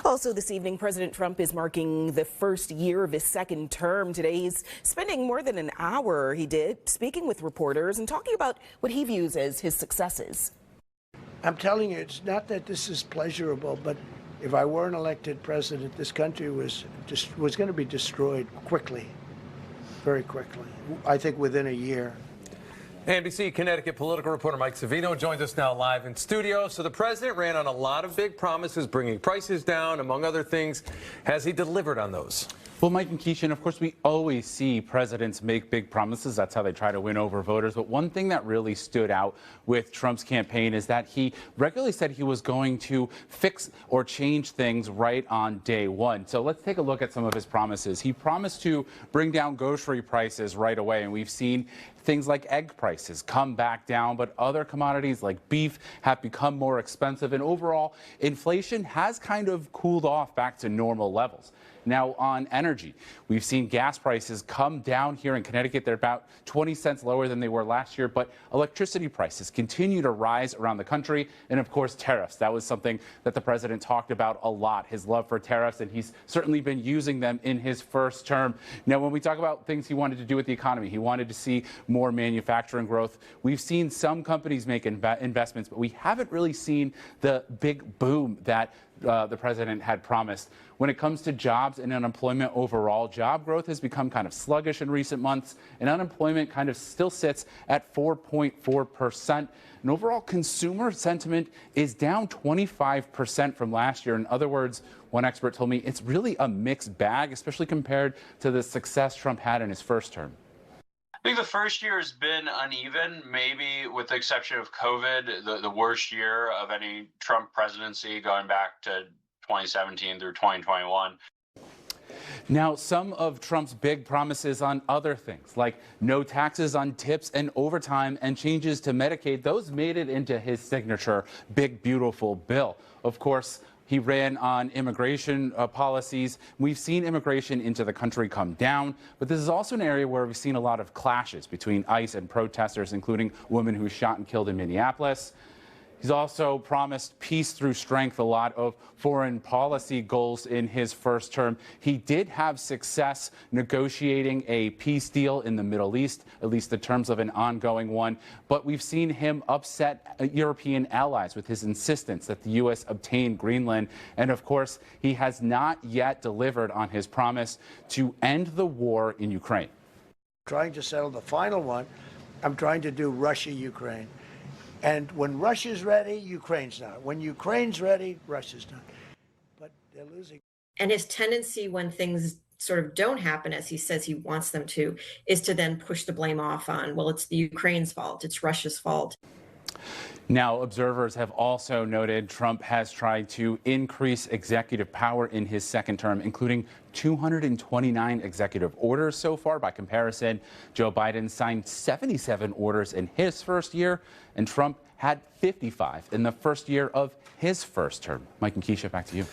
Also this evening, President Trump is marking the first year of his second term. Today he's spending more than an hour, speaking with reporters and talking about what he views as his successes. I'm telling you, it's not that this is pleasurable, but if I weren't elected president, this country was going to be destroyed quickly, very quickly. I think within a year. NBC Connecticut political reporter Mike Savino joins us now live in studio. So the president ran on a lot of big promises, bringing prices down, among other things. Has he delivered on those? Well, Mike and Keisha, of course, we always see presidents make big promises. That's how they try to win over voters. But one thing that really stood out with Trump's campaign is that he regularly said he was going to fix or change things right on day one. So let's take a look at some of his promises. He promised to bring down grocery prices right away, and we've seen things like egg prices come back down, but other commodities like beef have become more expensive, and overall inflation has kind of cooled off back to normal levels. Now on energy, we've seen gas prices come down here in Connecticut. They're about 20 cents lower than they were last year, but electricity prices continue to rise around the country. And of course, tariffs. That was something that the president talked about a lot, his love for tariffs, and he's certainly been using them in his first term. Now, when we talk about things he wanted to do with the economy, he wanted to see more manufacturing growth. We've seen some companies make investments, but we haven't really seen the big boom that the president had promised. When it comes to jobs and unemployment overall, job growth has become kind of sluggish in recent months, and unemployment kind of still sits at 4.4%. And overall consumer sentiment is down 25% from last year. In other words, one expert told me it's really a mixed bag, especially compared to the success Trump had in his first term. I think the first year has been uneven, maybe with the exception of COVID, the worst year of any Trump presidency going back to 2017 through 2021. Now, some of Trump's big promises on other things, like no taxes on tips and overtime and changes to Medicaid, those made it into his signature big, beautiful bill. Of course, he ran on immigration policies. We've seen immigration into the country come down, but this is also an area where we've seen a lot of clashes between ICE and protesters, including a woman who was shot and killed in Minneapolis. He's also promised peace through strength, a lot of foreign policy goals in his first term. He did have success negotiating a peace deal in the Middle East, at least the terms of an ongoing one. But we've seen him upset European allies with his insistence that the U.S. obtain Greenland. And of course, he has not yet delivered on his promise to end the war in Ukraine. Trying to settle the final one, I'm trying to do Russia-Ukraine. And when Russia's ready, Ukraine's not. When Ukraine's ready, Russia's not. But they're losing. And his tendency when things sort of don't happen as he says he wants them to, is to then push the blame off on, well, it's the Ukraine's fault, it's Russia's fault. Now, observers have also noted Trump has tried to increase executive power in his second term, including 229 executive orders so far. By comparison, Joe Biden signed 77 orders in his first year, and Trump had 55 in the first year of his first term. Mike and Keisha, back to you.